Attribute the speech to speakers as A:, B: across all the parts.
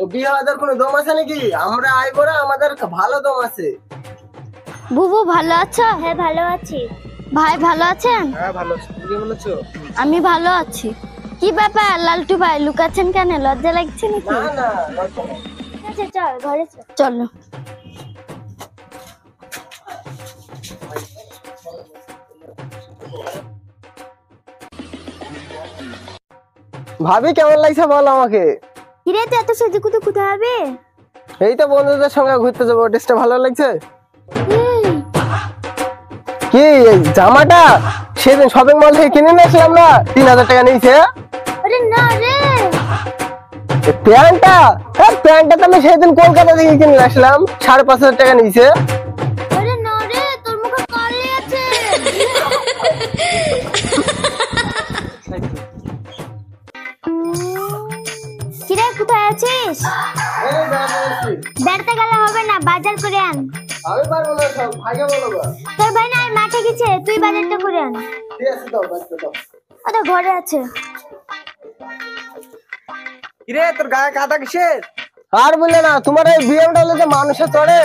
A: ও বিয়ে হওয়ার কোনো দম আছে নাকি? আমরা আইবো না, আমাদের ভালো দম আছে।
B: বুবু ভালো আছো? হ্যাঁ ভালো আছি। ভাই ভালো আছেন?
A: হ্যাঁ ভালো আছি। তুমি কেমন আছো?
B: আমি ভালো আছি। কি ব্যাপার লালটু ভাই লুকাচ্ছেন কেন? লজ্জা লাগছে নাকি?
A: না না লজ্জা নেই।
B: আচ্ছা চল ঘরে চলো।
A: ভাবি কেমন লাগছে বলো আমাকে।
B: কিরে তুই এত সেজেগুজে কোথায় হবে?
A: এই তো বন্ধুদের সঙ্গে ঘুরতে যাবো। ড্রেসটা ভালো লাগছে? কি এই জামাটা সেদিন শপিং মল থেকে কিনে নিয়ে আসলাম না, 3000 টাকা নিয়েছে।
B: আরে না রে,
A: প্যান্টটা, হ্যাঁ প্যান্টটা তো আমি সেদিন কলকাতা থেকে কিনে নিয়ে আসলাম, 5,500 টাকা নিয়েছে।
B: আরে না রে, তোর মুখে কালি আছে। কিরে কোথায় আছিস? বেড়াতে গেলে হবে না, বাজার করে আন।
A: আমি পারবো না, সব ভাইকে বলবো।
B: তোর ভাই না মাঠে গেছে, তুই বাজারটা করে আন।
A: ঠিক আছে দাও, বাচ্চা দাও।
B: ওটা ঘরে আছে।
A: কিরে তোর গায়ে কাদা কিসের? আর বলে না, তোমার এই বিএমডব্লিউ যে মানুষে চড়ে,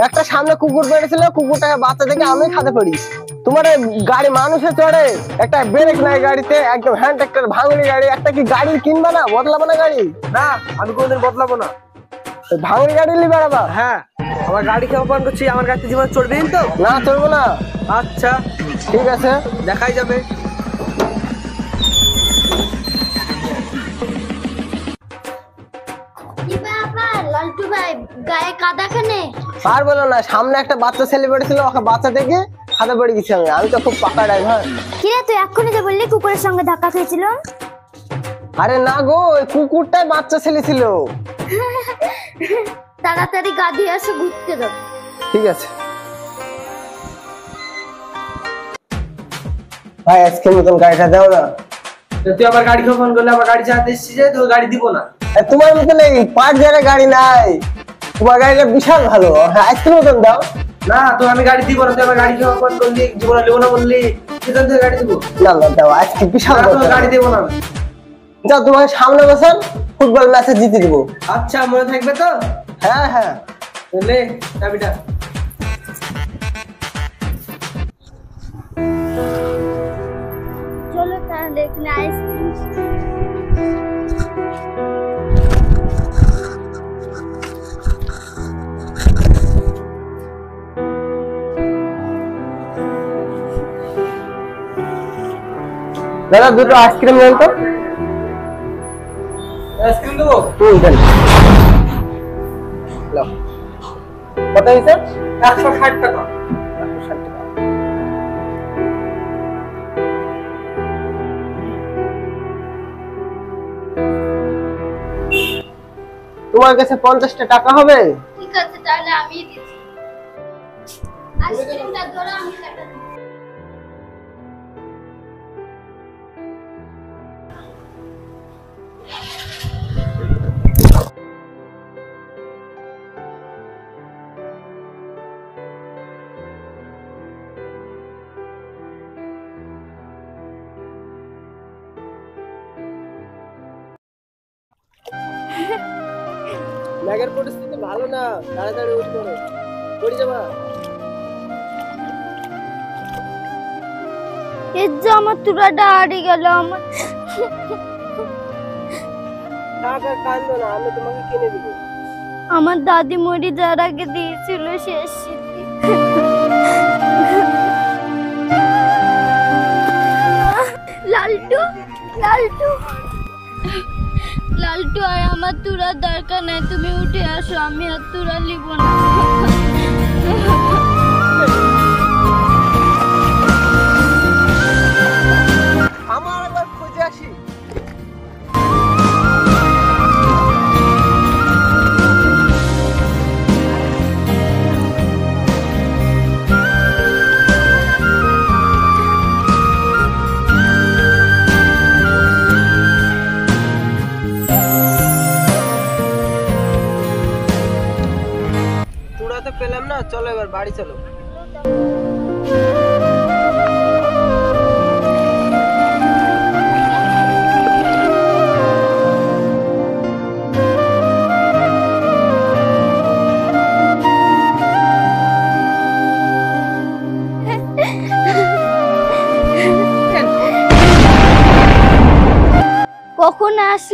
A: একটা সামনে কুকুর বেড়েছিল, কুকুরটাকে বাচ্চা থেকে আমি খাতে পারি। তোমার এই গাড়ি মানুষে চড়ে, একটা ব্রেক নাই গাড়িতে, একদম হ্যান্ড ট্রাক্টর ভাঙড়ি গাড়ি, একটা কি গাড়ি কিনবা না, বদলাবো না গাড়ি? না আমি কোনোদিন বদলাবো না। ভাঙড়ি গাড়ি নিয়ে বেড়াবা? হ্যাঁ, আমার গাড়ি কে অপমান করছি, আমার গাড়িতে জীবন চড়বে তো? না চড়বো না। আচ্ছা ঠিক আছে, দেখাই যাবে।
B: কি ব্যাপার লালটু ভাই, গায়ে কাদা কেন?
A: আর বলো না, সামনে একটা বাচ্চা ছেলে বেড়েছিল, ওকে বাচ্চা থেকে খাতে পড়ে গেছি আমি। আমি তো খুব পাকা ড্রাইভার।
B: কিরে তুই এক্ষুনি যে বললি কুকুরের সঙ্গে ধাক্কা খেয়েছিল?
A: আরে না গো, ওই কুকুরটাই বাচ্চা ছেলে ছিল।
B: তাড়াতাড়ি গা ধুয়ে এসে ঘুরতে যাবো।
A: ঠিক আছে ভাই, আজকের মতন গাড়িটা দাও না।
C: তুই আবার গাড়ি ফোন করলে, আমার গাড়ি চালাতে এসেছিস যে, তোর গাড়ি দিব না।
A: তোমার মতন এই 5 জায়গায় গাড়ি নাই, তোমার গাড়িটা বিশাল ভালো। হ্যাঁ আজকের মতন দাও
C: না তো আমি গাড়ি দিব না। তুই আমার গাড়ি ফোন করলি, জীবনে নেবো না বললি, সেখান থেকে গাড়ি দিব
A: না। না দাও, আজকে বিশাল
C: না, তোর গাড়ি দেবো না আমি।
A: যাও, তোমাকে সামনে বসান, ফুটবল ম্যাচে জিতে দিব।
C: আচ্ছা মনে থাকবে তো?
A: হ্যাঁ হ্যাঁ।
C: লে চাবিটা।
B: চলো তাহলে এখানে আইসক্রিম।
A: দাদা দুটো আইসক্রিম দেন তো।
C: আইসক্রিম দেবো?
A: দেন। নাও। কত হয়েছে?
C: 160 টাকা।
A: 160 টাকা। তোমার কাছে 50টা টাকা হবে?
B: ঠিক আছে তাহলে আমি দিচ্ছি। আইসক্রিমটা ধরো, আমি টাকা দিচ্ছি।
A: ব্যাগের পরিস্থিতি ভালো না, তাড়াতাড়ি উঠ করো, পড়ে যাবা।
B: এই যে আমার তুরাটা হারিয়ে গেল। আমার
A: টাকা কান্দো না, আমি তোমাকে কিনে দিব।
B: আমার দাদি মরি যার আগে দিয়েছিল শেষ স্মৃতি। লালটু লালটু লালটু, আর আমার তুরার দরকার নাই, তুমি উঠে আসো, আমি আর তুরা নিব না।
A: আমার একবার খুঁজে আসি। তোরা তো পেলাম না, চলো এবার বাড়ি চলো।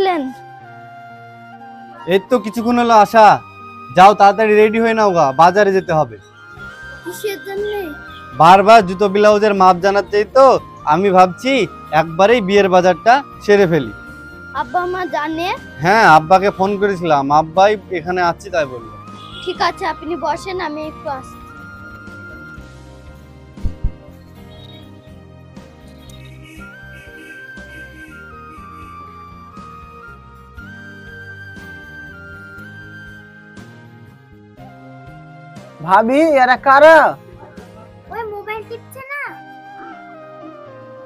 B: বলেন।
D: এই তো কিছুক্ষণ হলো আসা। যাও তাড়াতাড়ি রেডি হয়ে নাও গা, বাজারে যেতে হবে।
B: কিসের জন্য?
D: বারবার জুতো ব্লাউজের মাপ জানাচ্ছেই তো আমি ভাবছি একবারেই বিয়ের বাজারটা সেরে ফেলি।
B: আব্বা মা জানে?
D: হ্যাঁ, আব্বাকে ফোন করেছিলাম, আব্বাই এখানে আছি তাই বললো।
B: ঠিক আছে, আপনি বসেন, আমি একটু আসছি।
A: ভাবি এরা কারা?
B: ওই মোবাইল টিপছে না,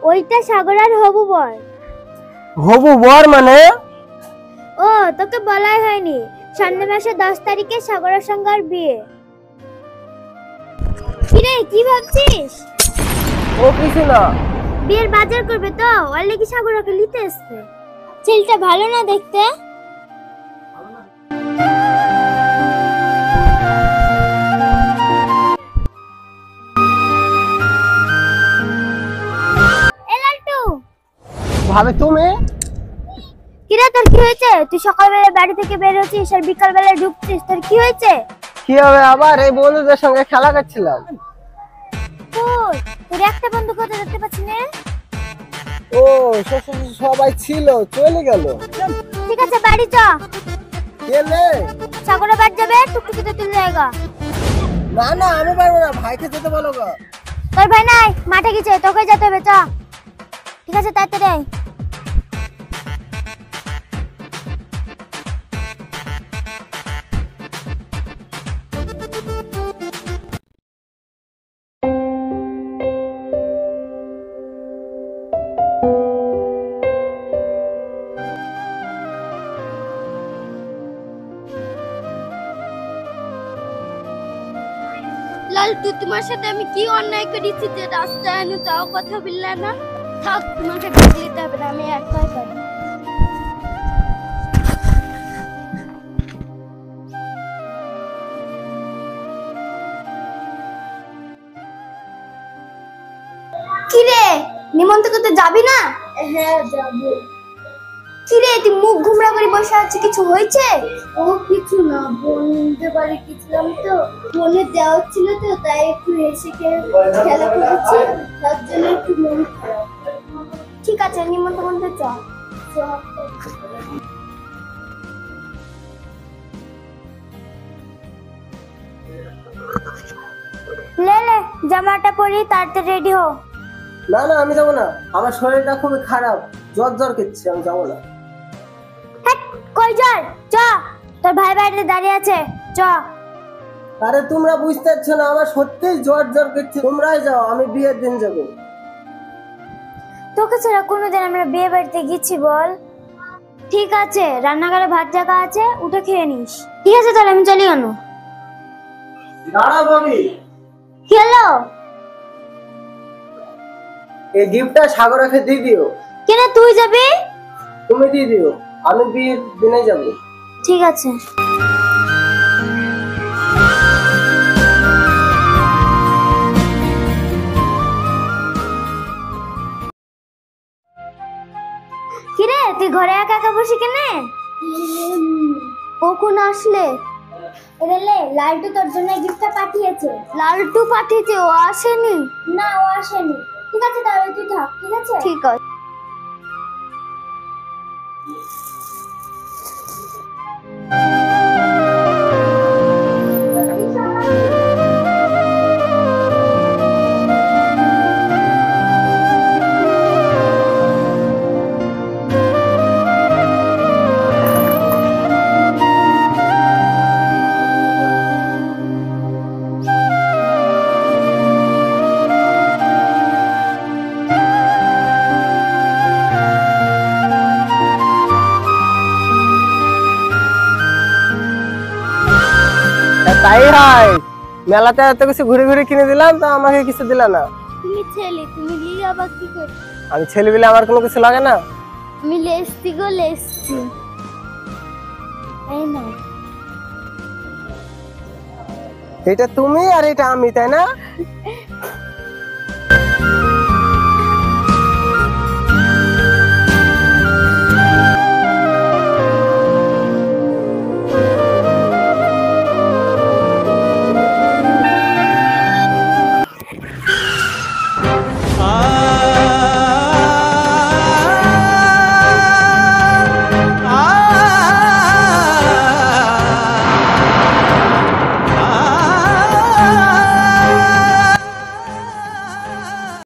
B: ওইটা সাগরার হবু বর।
A: হবু বর মানে?
B: ও, তোকে বলাই হয়নি, সামনের মাসে 10 তারিখে সাগরের সঙ্গে আর বিয়ে। কিরে, কি ভাবছিস?
A: ও কিছু না।
B: বিয়ের বাজার করবে তো, ওর লাগি সাগরকে নিতে এসছে। ছেলেটা ভালো না দেখতে?
A: ভাবে তুমি?
B: কিরে, তোর কি হয়েছে? তুই সকালবেলা বাড়ি থেকে বের হচ্ছিস আর বিকালবেলা ঢুকছিস, তোর কি হয়েছে?
A: কি হবে আবার? এই বন্ধুদের সঙ্গে খেলা করছিলাম।
B: তোর একটা বন্ধু কোথায় দেখতে পাচ্ছি না।
A: ও সবাই ছিল, চলে গেল।
B: ঠিক আছে, বাড়ি চ।
A: গেলে
B: সাগরে বাড়ি যাবে, টুকটুকিতে তুলে জায়গা।
A: না না, আমি পারবো না, ভাইকে যেতে বলো গো।
B: তোর ভাই নাই, মাঠে গেছে, তোকে যেতে হবে, চ। ঠিক আছে, তাড়াতাড়ি আয়। লালটু, তোমার সাথে আমি কি অন্যায় করেছি যে রাস্তায় আনু তাও কথা বললে না? থাক, তোমাকে দেখতে হবে না, আমি একাই পারি। কিরে, নিমন্ত্রণ করতে যাবি না? হ্যাঁ, যাবো। কিরে, তুই মুখ ঘুমরা করে বসে আছিস, কিছু হয়েছে? ও কিছু না, বোনদের বাড়ি গেছিলাম তো, বোনের দেওয়া ছিল তো, তাই একটু এসে খেলা করেছি, তার জন্য একটু মন খারাপ। ঠিক আছে, নিমন্ত্রণ করতে চ। লে লে, জামাটা পরি, তাড়াতাড়ি রেডি হো।
A: না না, আমি যাবো না, আমার শরীরটা খুবই খারাপ, জ্বর জ্বর করছে, আমি যাবো না।
B: কই যার? চ, তোর ভাই বাইরে দাঁড়িয়ে আছে, চ।
A: আরে তোমরা বুঝতে পারছো না, আমার সত্যিই জ্বর জ্বর করছে, তোমরাই যাও, আমি বিয়ের দিন যাবো।
B: তোকে ছাড়া কোনোদিন আমরা বিয়ে বাড়িতে গেছি বল? ঠিক আছে, রান্নাঘরে ভাত জায়গা আছে, উঠে খেয়ে নিস। ঠিক আছে, তাহলে আমি চলি আনো।
A: দাঁড়া ভাবি।
B: কি হলো?
A: এই গিফটটা সাগরকে দিয়ে দিও।
B: কেন তুই যাবি?
A: তুমি দিয়ে দিও, আমি বিয়ের দিনে যাবো।
B: ঠিক আছে। কিরে, তুই ঘরে একা একা বসে কেনে? কখন আসলে? রে, লালটু তোর জন্য গিফটটা পাঠিয়েছে। লালটু পাঠিয়েছে? ও আসেনি? না, ও আসেনি। ঠিক আছে, তাহলে তুই থাক। ঠিক আছে, ঠিক আছে।
A: তাই হয়, মেলাতে এত কিছু ঘুরে ঘুরে কিনে দিলাম, তো আমাকে কিছু দিলা না।
B: তুমি ছেলে, তুমি লিয়ে আবার কি করবে?
A: আমি ছেলে বলে আমার কোনো কিছু লাগে না।
B: আমি লেসতি গো, লেসতি। এই না,
A: এটা তুমি আর এটা আমি, তাই না?